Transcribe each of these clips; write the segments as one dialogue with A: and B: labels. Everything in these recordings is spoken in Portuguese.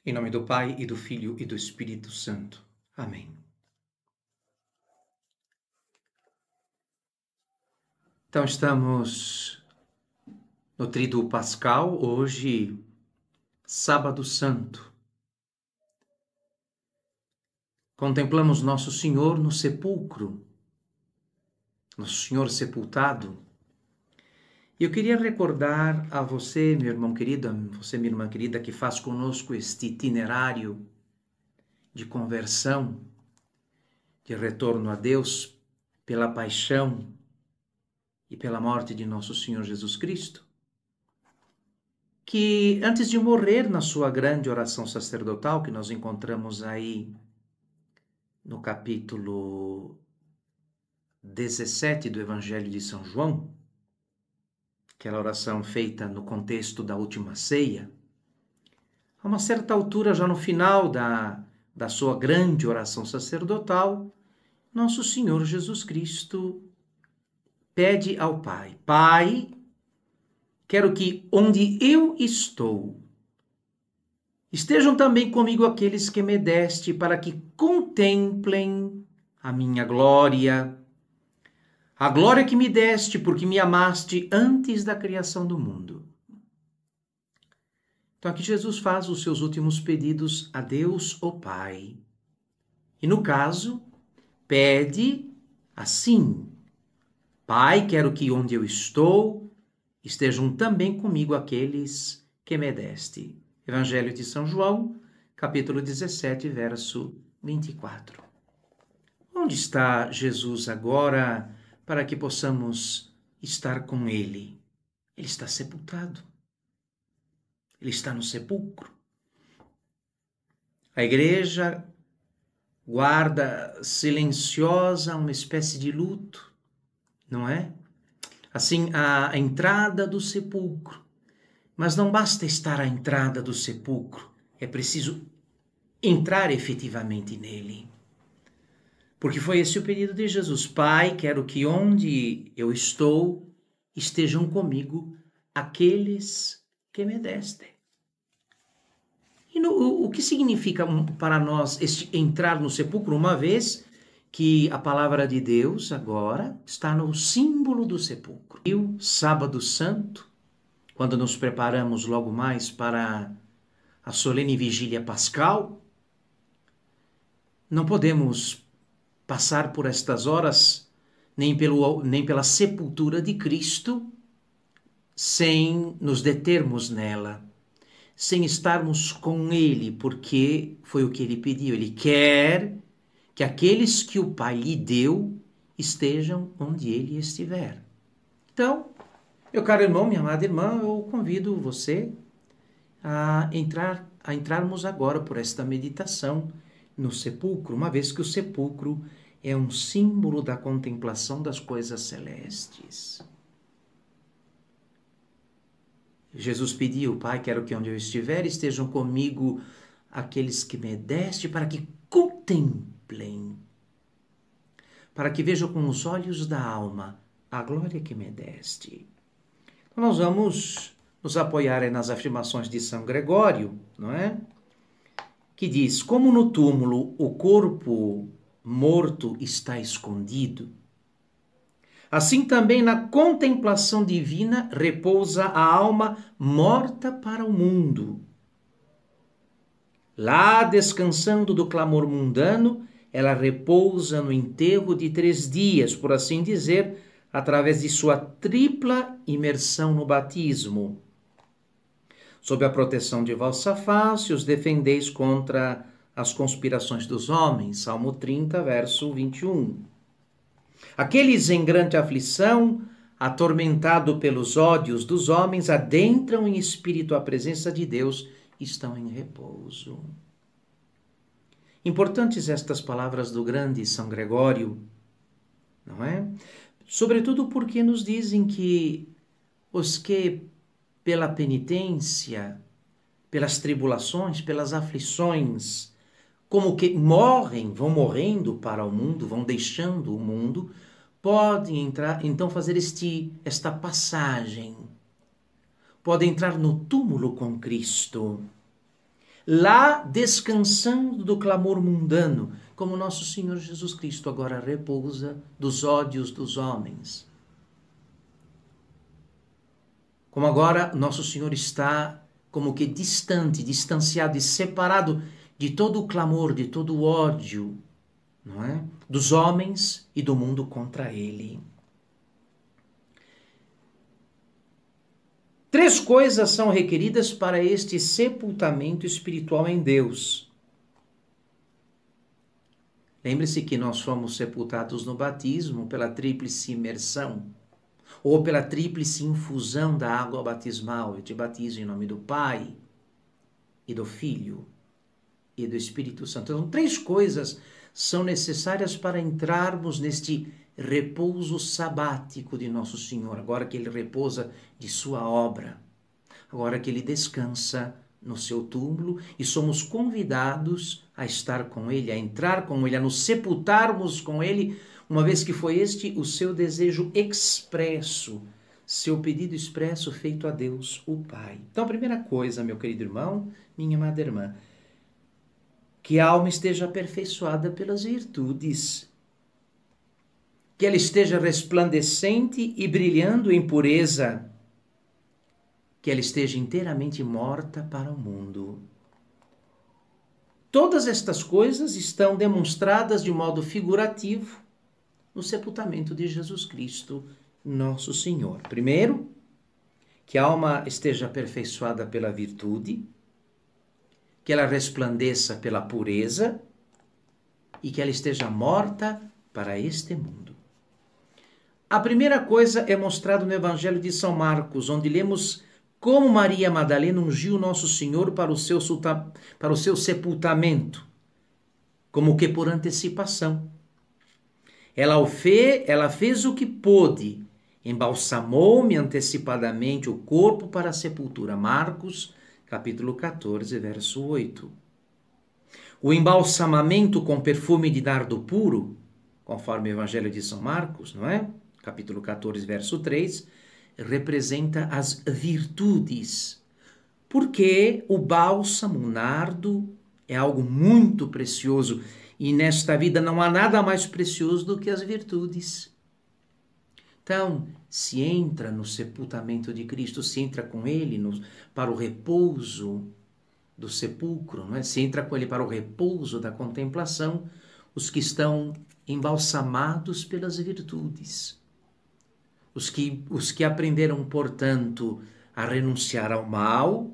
A: Em nome do Pai, e do Filho, e do Espírito Santo. Amém. Então, estamos no Tríduo Pascal, hoje, Sábado Santo. Contemplamos Nosso Senhor no sepulcro, Nosso Senhor sepultado. E eu queria recordar a você, meu irmão querido, a você, minha irmã querida, que faz conosco este itinerário de conversão, de retorno a Deus pela paixão e pela morte de Nosso Senhor Jesus Cristo, que antes de morrer na sua grande oração sacerdotal, que nós encontramos aí no capítulo 17 do Evangelho de São João, aquela oração feita no contexto da última ceia, a uma certa altura, já no final da sua grande oração sacerdotal, Nosso Senhor Jesus Cristo pede ao Pai: Pai, quero que onde eu estou, estejam também comigo aqueles que me deste, para que contemplem a minha glória, a glória que me deste, porque me amaste antes da criação do mundo. Então aqui Jesus faz os seus últimos pedidos a Deus, o Pai. E no caso, pede assim: Pai, quero que onde eu estou, estejam também comigo aqueles que me deste. Evangelho de São João, capítulo 17, verso 24. Onde está Jesus agora para que possamos estar com Ele? Ele está sepultado. Ele está no sepulcro. A igreja guarda silenciosa uma espécie de luto, não é? Assim, a entrada do sepulcro. Mas não basta estar à entrada do sepulcro, é preciso entrar efetivamente nele. Porque foi esse o pedido de Jesus: Pai, quero que onde eu estou estejam comigo aqueles que me deste. E o que significa para nós este entrar no sepulcro, uma vez que a palavra de Deus agora está no símbolo do sepulcro? E o Sábado Santo, quando nos preparamos logo mais para a solene vigília pascal, não podemos passar por estas horas nem pela sepultura de Cristo sem nos determos nela, sem estarmos com Ele, porque foi o que Ele pediu. Ele quer que aqueles que o Pai lhe deu estejam onde Ele estiver. Então, meu caro irmão, minha amada irmã, eu convido você a entrarmos agora por esta meditação no sepulcro, uma vez que o sepulcro é um símbolo da contemplação das coisas celestes. Jesus pediu: Pai, quero que onde eu estiver estejam comigo aqueles que me deste, para que contemplem, para que vejam com os olhos da alma a glória que me deste. Então, nós vamos nos apoiar nas afirmações de São Gregório, não é? Que diz: como no túmulo o corpo morto está escondido, assim também na contemplação divina repousa a alma morta para o mundo. Lá, descansando do clamor mundano, ela repousa no enterro de 3 dias, por assim dizer, através de sua tripla imersão no batismo. Sob a proteção de vossa face, os defendeis contra as conspirações dos homens. Salmo 30, verso 21. Aqueles em grande aflição, atormentado pelos ódios dos homens, adentram em espírito a presença de Deus e estão em repouso. Importantes estas palavras do grande São Gregório, não é? Sobretudo porque nos dizem que os que pela penitência, pelas tribulações, pelas aflições, como que morrem, vão morrendo para o mundo, vão deixando o mundo, podem entrar, então fazer esta passagem, podem entrar no túmulo com Cristo. lá descansando do clamor mundano, como nosso Senhor Jesus Cristo agora repousa dos ódios dos homens. Como agora nosso Senhor está como que distante, distanciado e separado de todo o clamor, de todo o ódio, não é? Dos homens e do mundo contra ele. 3 coisas são requeridas para este sepultamento espiritual em Deus. Lembre-se que nós fomos sepultados no batismo pela tríplice imersão, ou pela tríplice infusão da água batismal. Eu te batizo em nome do Pai, e do Filho, e do Espírito Santo. Então, 3 coisas são necessárias para entrarmos neste repouso sabático de nosso Senhor, agora que Ele repousa de sua obra, agora que Ele descansa no seu túmulo e somos convidados a estar com Ele, a entrar com Ele, a nos sepultarmos com Ele, uma vez que foi este o seu desejo expresso, seu pedido expresso feito a Deus, o Pai. Então, a primeira coisa, meu querido irmão, minha amada irmã, que a alma esteja aperfeiçoada pelas virtudes, que ela esteja resplandecente e brilhando em pureza, que ela esteja inteiramente morta para o mundo. Todas estas coisas estão demonstradas de modo figurativo no sepultamento de Jesus Cristo, nosso Senhor. Primeiro, que a alma esteja aperfeiçoada pela virtude, que ela resplandeça pela pureza e que ela esteja morta para este mundo. A primeira coisa é mostrada no Evangelho de São Marcos, onde lemos como Maria Madalena ungiu nosso Senhor para o seu sepultamento, como que por antecipação. Ela fez o que pôde, embalsamou-me antecipadamente o corpo para a sepultura. Marcos, capítulo 14, verso 8. O embalsamamento com perfume de nardo puro, conforme o Evangelho de São Marcos, não é? Capítulo 14, verso 3, representa as virtudes, porque o bálsamo, o nardo, é algo muito precioso e nesta vida não há nada mais precioso do que as virtudes. Então, se entra no sepultamento de Cristo, se entra com Ele para o repouso do sepulcro, não é? Se entra com Ele para o repouso da contemplação, os que estão embalsamados pelas virtudes. Os que aprenderam, portanto, a renunciar ao mal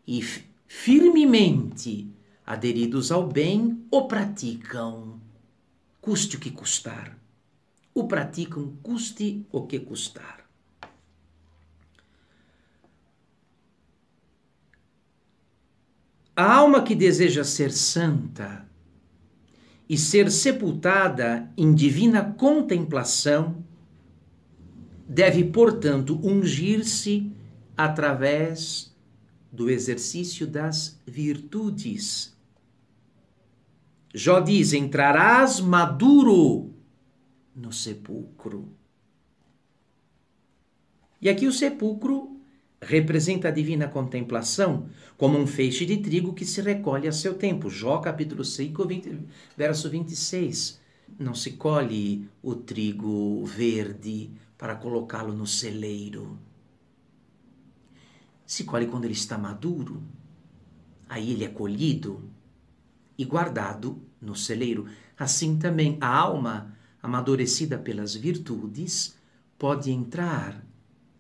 A: e firmemente aderidos ao bem, o praticam, custe o que custar. O praticam, custe o que custar. A alma que deseja ser santa e ser sepultada em divina contemplação deve, portanto, ungir-se através do exercício das virtudes. Jó diz: entrarás maduro no sepulcro. E aqui o sepulcro representa a divina contemplação como um feixe de trigo que se recolhe a seu tempo. Jó, capítulo 5, verso 26. Não se colhe o trigo verde para colocá-lo no celeiro. Se colhe quando ele está maduro. Aí ele é colhido e guardado no celeiro. Assim também a alma, amadurecida pelas virtudes, pode entrar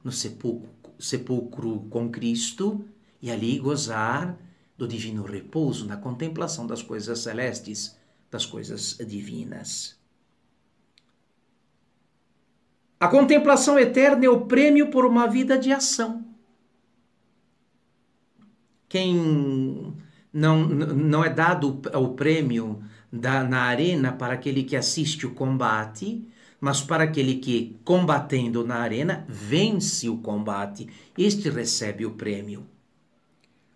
A: no sepulcro com Cristo e ali gozar do divino repouso, na contemplação das coisas celestes, das coisas divinas. A contemplação eterna é o prêmio por uma vida de ação. Quem não é dado o prêmio na arena para aquele que assiste o combate, mas para aquele que, combatendo na arena, vence o combate. Este recebe o prêmio.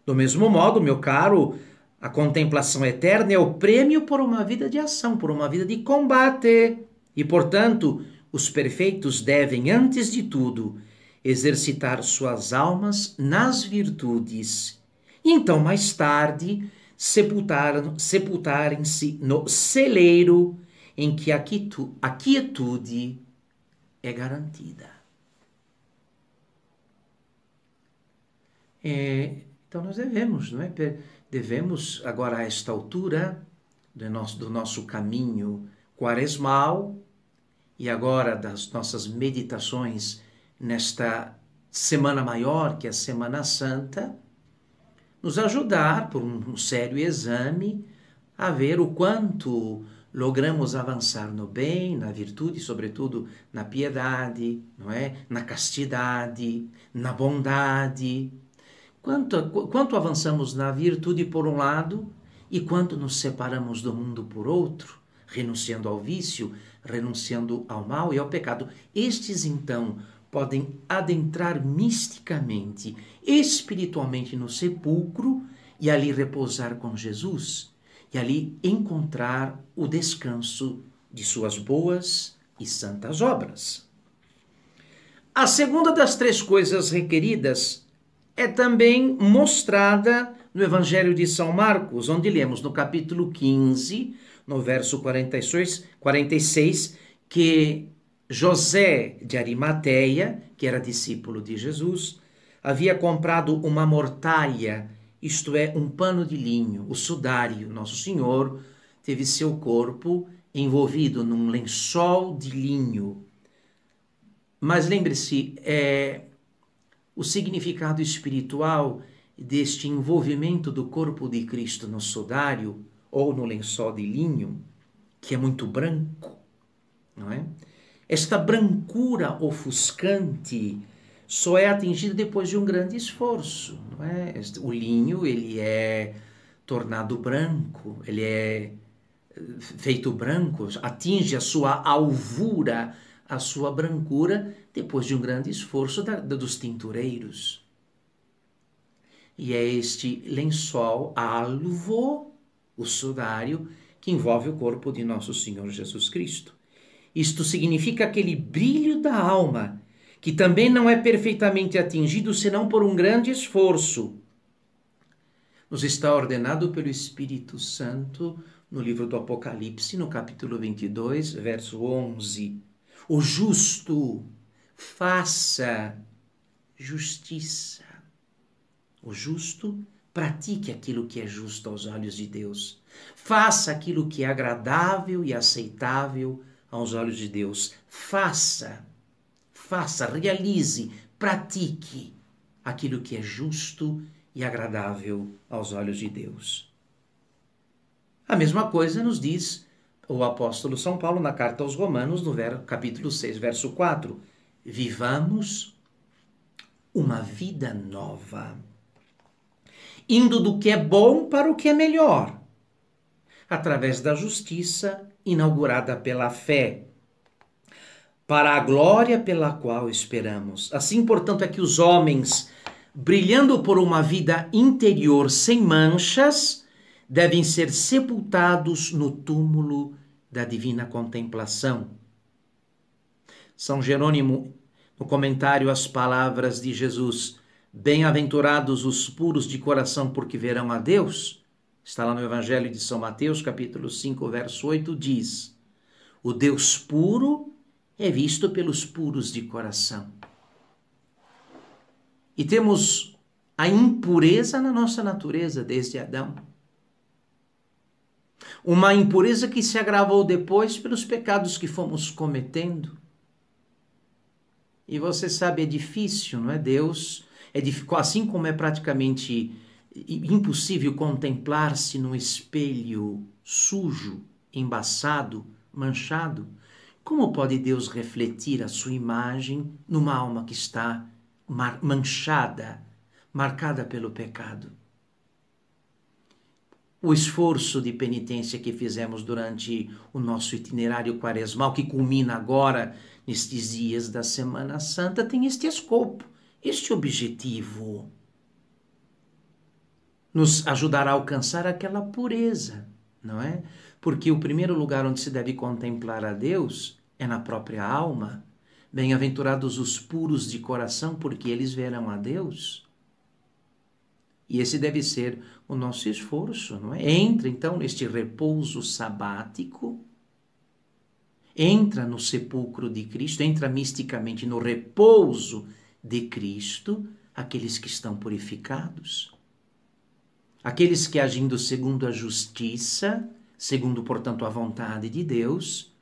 A: Do mesmo modo, meu caro, a contemplação eterna é o prêmio por uma vida de ação, por uma vida de combate. E, portanto, os perfeitos devem, antes de tudo, exercitar suas almas nas virtudes E então, mais tarde, sepultarem-se no celeiro em que a quietude é garantida. Então nós devemos, não é? Devemos, agora a esta altura do nosso caminho quaresmal e agora das nossas meditações nesta Semana Maior, que é a Semana Santa, nos ajudar por um sério exame a ver o quanto logramos avançar no bem, na virtude, sobretudo na piedade, não é? Na castidade, na bondade. Quanto avançamos na virtude por um lado e quanto nos separamos do mundo por outro, renunciando ao vício, renunciando ao mal e ao pecado. Estes, então, podem adentrar misticamente, espiritualmente no sepulcro e ali repousar com Jesus e ali encontrar o descanso de suas boas e santas obras. A segunda das três coisas requeridas é também mostrada no Evangelho de São Marcos, onde lemos no capítulo 15, no verso 46, que José de Arimateia, que era discípulo de Jesus, havia comprado uma mortalha, isto é, um pano de linho, o sudário. Nosso Senhor teve seu corpo envolvido num lençol de linho. Mas lembre-se, o significado espiritual deste envolvimento do corpo de Cristo no sudário ou no lençol de linho, que é muito branco, não é? Esta brancura ofuscante só é atingida depois de um grande esforço, não é? O linho, ele é tornado branco, ele é feito branco, atinge a sua alvura, a sua brancura, depois de um grande esforço dos tintureiros. E é este lençol alvo, o sudário, que envolve o corpo de nosso Senhor Jesus Cristo. Isto significa aquele brilho da alma, que também não é perfeitamente atingido senão por um grande esforço. Nos está ordenado pelo Espírito Santo no livro do Apocalipse, no capítulo 22, verso 11. O justo faça justiça. O justo pratique aquilo que é justo aos olhos de Deus. Faça aquilo que é agradável e aceitável aos olhos de Deus. Faça, realize, pratique aquilo que é justo e agradável aos olhos de Deus. A mesma coisa nos diz o apóstolo São Paulo na carta aos Romanos, no capítulo 6, verso 4. Vivamos uma vida nova, indo do que é bom para o que é melhor, através da justiça inaugurada pela fé, para a glória pela qual esperamos. Assim, portanto, é que os homens, brilhando por uma vida interior sem manchas, devem ser sepultados no túmulo da divina contemplação. São Jerônimo, no comentário às palavras de Jesus, bem-aventurados os puros de coração, porque verão a Deus, está lá no Evangelho de São Mateus, capítulo 5, verso 8, diz: o Deus puro é visto pelos puros de coração. E temos a impureza na nossa natureza desde Adão. Uma impureza que se agravou depois pelos pecados que fomos cometendo. E você sabe, é difícil, não é? Deus, assim como é praticamente impossível contemplar-se no espelho sujo, embaçado, manchado, como pode Deus refletir a sua imagem numa alma que está manchada, marcada pelo pecado? O esforço de penitência que fizemos durante o nosso itinerário quaresmal, que culmina agora nestes dias da Semana Santa, tem este escopo, este objetivo. Nos ajudará a alcançar aquela pureza, não é? Porque o primeiro lugar onde se deve contemplar a Deus é na própria alma. Bem-aventurados os puros de coração, porque eles verão a Deus. E esse deve ser o nosso esforço, não é? Entra então neste repouso sabático, entra no sepulcro de Cristo, entra misticamente no repouso de Cristo, aqueles que estão purificados, aqueles que agindo segundo a justiça, segundo, portanto, a vontade de Deus,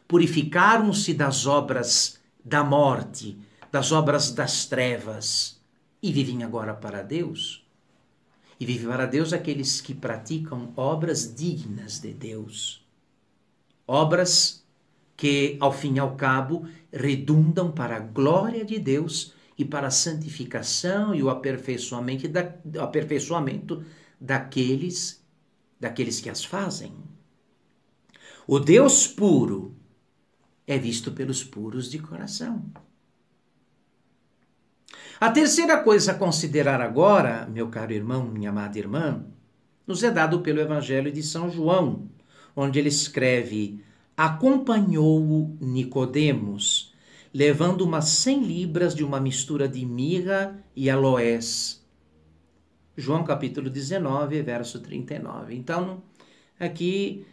A: purificaram-se das obras da morte, das obras das trevas, e vivem agora para Deus. E vivem para Deus aqueles que praticam obras dignas de Deus. Obras que, ao fim e ao cabo, redundam para a glória de Deus e para a santificação e o aperfeiçoamento daqueles que as fazem. O Deus puro é visto pelos puros de coração. A terceira coisa a considerar agora, meu caro irmão, minha amada irmã, nos é dado pelo Evangelho de São João, onde ele escreve: acompanhou-o Nicodemos, levando umas 100 libras de uma mistura de mirra e aloés. João capítulo 19, verso 39. Então, aqui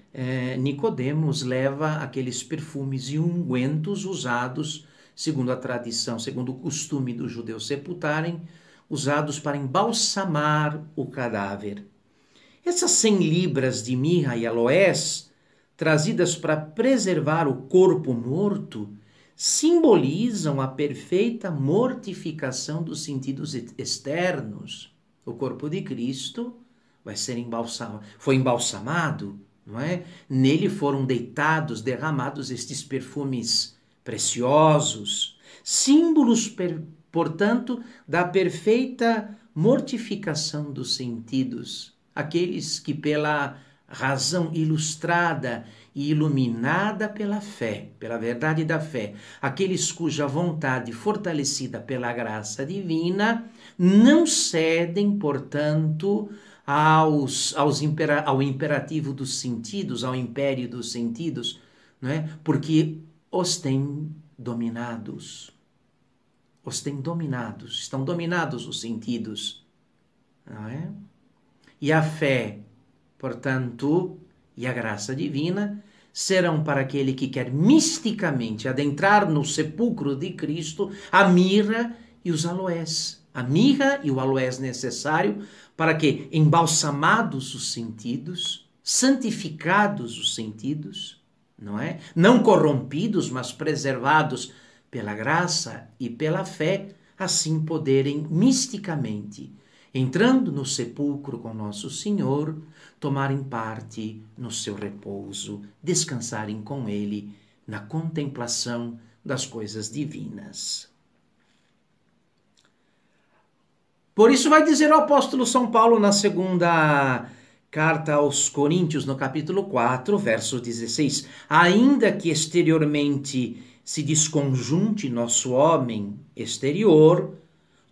A: Nicodemos leva aqueles perfumes e ungüentos usados, segundo a tradição, segundo o costume dos judeus sepultarem, usados para embalsamar o cadáver. Essas 100 libras de mirra e aloés, trazidas para preservar o corpo morto, simbolizam a perfeita mortificação dos sentidos externos. O corpo de Cristo vai ser foi embalsamado, não é? Nele foram deitados, derramados estes perfumes preciosos, símbolos, portanto, da perfeita mortificação dos sentidos, aqueles que pela razão ilustrada e iluminada pela fé, pela verdade da fé, aqueles cuja vontade fortalecida pela graça divina não cedem, portanto, ao imperativo dos sentidos, ao império dos sentidos, não é? Porque os têm dominados. Estão dominados os sentidos, não é? E a fé, portanto, e a graça divina serão para aquele que quer misticamente adentrar no sepulcro de Cristo a mirra e os aloés. A mirra e o aloés necessário para que, embalsamados os sentidos, santificados os sentidos, não é? Não corrompidos, mas preservados pela graça e pela fé, assim poderem misticamente, entrando no sepulcro com nosso Senhor, tomarem parte no seu repouso, descansarem com Ele na contemplação das coisas divinas. Por isso vai dizer o apóstolo São Paulo na segunda carta aos Coríntios, no capítulo 4, verso 16, ainda que exteriormente se desconjunte nosso homem exterior,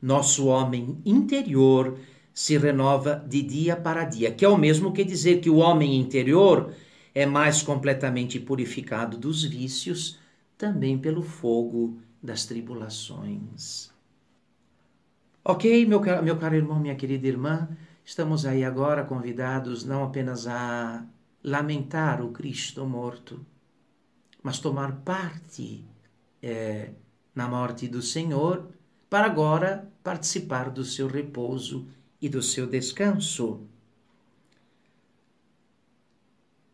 A: nosso homem interior se renova de dia para dia, que é o mesmo que dizer que o homem interior é mais completamente purificado dos vícios, também pelo fogo das tribulações. Ok, meu caro irmão, minha querida irmã, estamos aí agora convidados não apenas a lamentar o Cristo morto, mas tomar parte na morte do Senhor, para agora participar do seu repouso e do seu descanso.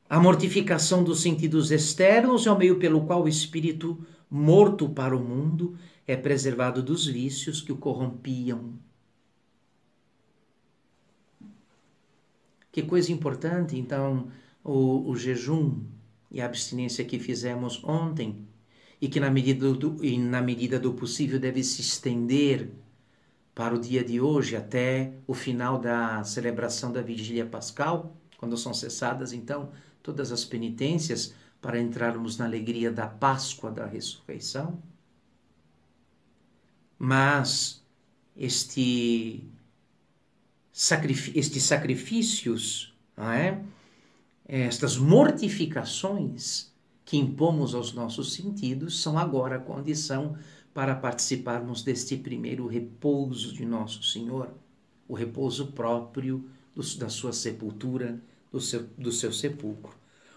A: A mortificação dos sentidos externos é o meio pelo qual o espírito, morto para o mundo, é preservado dos vícios que o corrompiam. Que coisa importante, então, o jejum e a abstinência que fizemos ontem, e que na medida do possível deve se estender para o dia de hoje, até o final da celebração da Vigília Pascal, quando são cessadas, então, todas as penitências para entrarmos na alegria da Páscoa da ressurreição. Mas estes sacrifícios, não é? Estas mortificações que impomos aos nossos sentidos são agora a condição para participarmos deste primeiro repouso de nosso Senhor. o repouso próprio da sua sepultura, do seu sepulcro.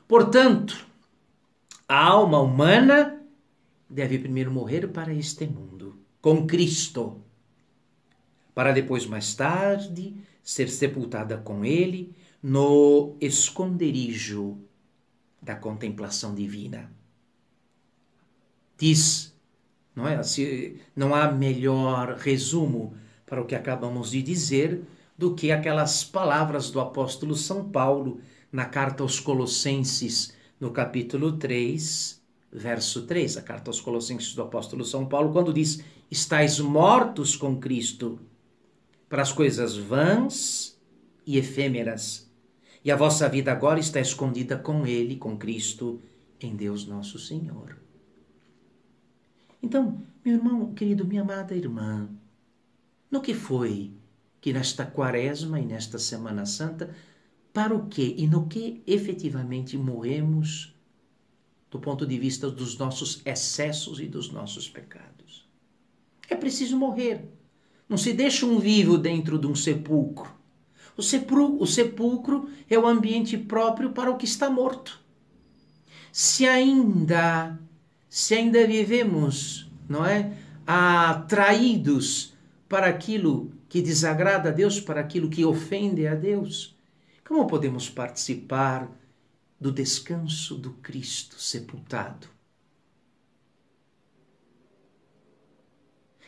A: Portanto, a alma humana deve primeiro morrer para este mundo, com Cristo, para depois, mais tarde, ser sepultada com Ele no esconderijo da contemplação divina. Diz, não é? Não há melhor resumo para o que acabamos de dizer do que aquelas palavras do apóstolo São Paulo na carta aos Colossenses, no capítulo 3, verso 3, a carta aos Colossenses do apóstolo São Paulo, quando diz: estais mortos com Cristo para as coisas vãs e efêmeras, e a vossa vida agora está escondida com Ele, com Cristo, em Deus nosso Senhor. Então, meu irmão querido, minha amada irmã, no que foi que nesta Quaresma e nesta Semana Santa, para o que e no que efetivamente morremos do ponto de vista dos nossos excessos e dos nossos pecados? É preciso morrer. Não se deixa um vivo dentro de um sepulcro. O sepulcro é o ambiente próprio para o que está morto. Se ainda vivemos, não é, atraídos para aquilo que desagrada a Deus, para aquilo que ofende a Deus, como podemos participar do descanso do Cristo sepultado?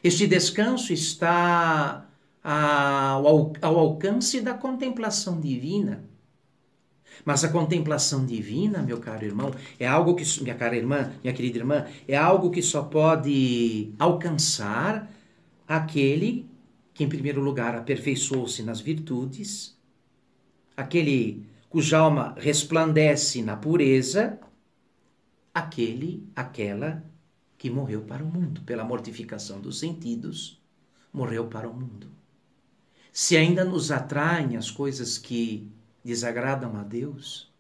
A: Este descanso está ao alcance da contemplação divina. Mas a contemplação divina, meu caro irmão, é algo que, minha cara irmã, minha querida irmã, é algo que só pode alcançar aquele que, em primeiro lugar, aperfeiçoou-se nas virtudes, aquele cuja alma resplandece na pureza, aquela que morreu para o mundo, pela mortificação dos sentidos, morreu para o mundo. Se ainda nos atraem as coisas que desagradam a Deus,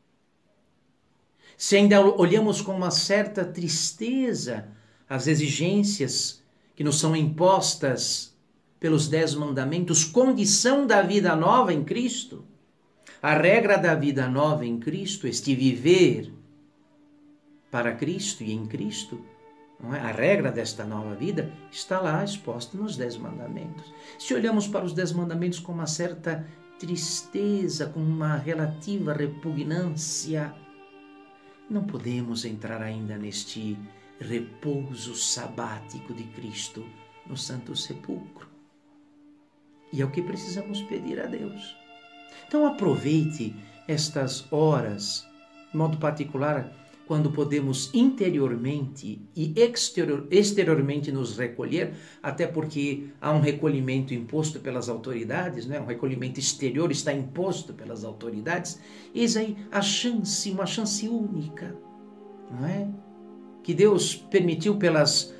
A: se ainda olhamos com uma certa tristeza as exigências que nos são impostas pelos 10 mandamentos, condição da vida nova em Cristo, a regra da vida nova em Cristo, este viver para Cristo e em Cristo, não é? A regra desta nova vida está lá exposta nos 10 mandamentos. Se olhamos para os 10 mandamentos com uma certa tristeza, com uma relativa repugnância, não podemos entrar ainda neste repouso sabático de Cristo no Santo Sepulcro. E é o que precisamos pedir a Deus. Então aproveite estas horas, de modo particular, quando podemos interiormente e exteriormente nos recolher, até porque há um recolhimento imposto pelas autoridades, né? Um recolhimento exterior está imposto pelas autoridades. Eis aí a chance, uma chance única, não é? Que Deus permitiu pelas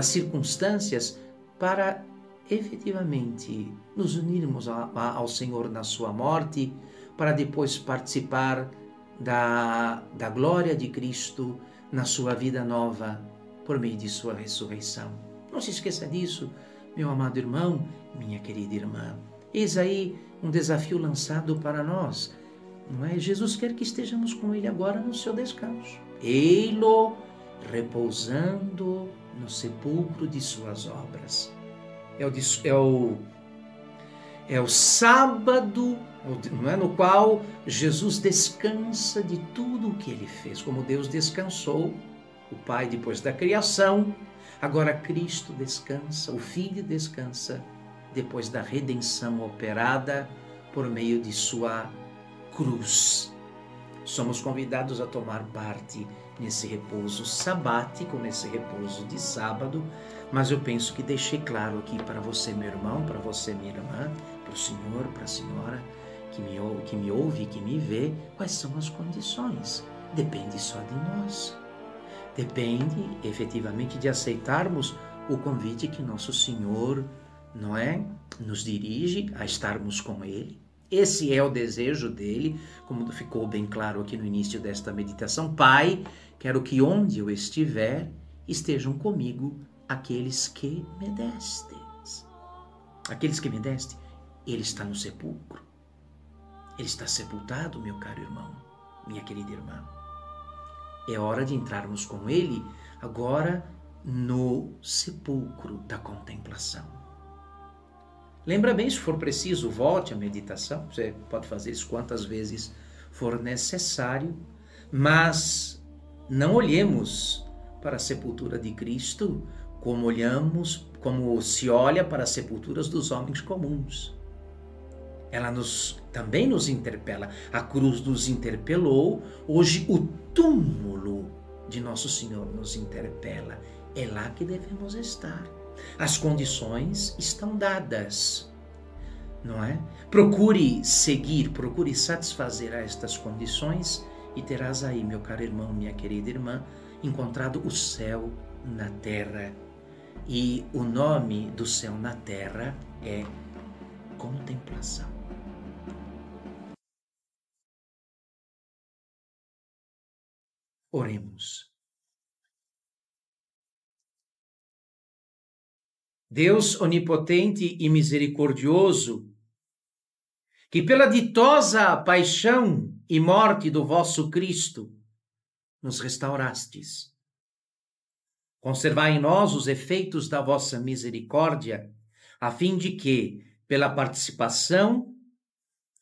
A: circunstâncias para efetivamente nos unirmos ao Senhor na sua morte, para depois participar da glória de Cristo na sua vida nova, por meio de sua ressurreição. Não se esqueça disso, meu amado irmão, minha querida irmã. Eis aí um desafio lançado para nós, não é? Jesus quer que estejamos com Ele agora no seu descanso. Ei-lo repousando no sepulcro de suas obras. É o sábado, não é, no qual Jesus descansa de tudo o que Ele fez. Como Deus descansou, o Pai depois da criação, agora Cristo descansa, o Filho descansa depois da redenção operada por meio de sua cruz. Somos convidados a tomar parte nesse repouso sabático, nesse repouso de sábado, mas eu penso que deixei claro aqui para você, meu irmão, para você, minha irmã, para o senhor, para a senhora que me ouve e que me vê, quais são as condições. Depende só de nós. Depende, efetivamente, de aceitarmos o convite que nosso Senhor, não é, nos dirige a estarmos com Ele. Esse é o desejo dele, como ficou bem claro aqui no início desta meditação. Pai, quero que onde eu estiver, estejam comigo aqueles que me destes. aqueles que me deste, ele está no sepulcro. Ele está sepultado, meu caro irmão, minha querida irmã. É hora de entrarmos com ele agora no sepulcro da contemplação. Lembra bem, se for preciso, volte à meditação. Você pode fazer isso quantas vezes for necessário, mas não olhemos para a sepultura de Cristo como se olha para as sepulturas dos homens comuns. Ela também nos interpela. A cruz nos interpelou, hoje o túmulo de Nosso Senhor nos interpela. É lá que devemos estar. As condições estão dadas, não é? Procure seguir, procure satisfazer a estas condições e terás aí, meu caro irmão, minha querida irmã, encontrado o céu na terra. E o nome do céu na terra é contemplação. Oremos. Deus onipotente e misericordioso, que pela ditosa paixão e morte do vosso Cristo nos restaurastes. Conservai em nós os efeitos da vossa misericórdia, a fim de que, pela participação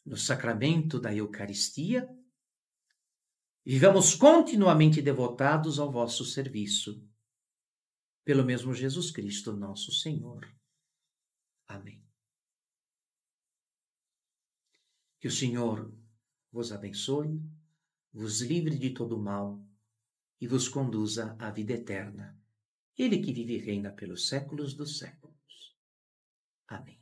A: no sacramento da Eucaristia, vivamos continuamente devotados ao vosso serviço. Pelo mesmo Jesus Cristo, nosso Senhor. Amém. Que o Senhor vos abençoe, vos livre de todo mal e vos conduza à vida eterna. Ele que vive e reina pelos séculos dos séculos. Amém.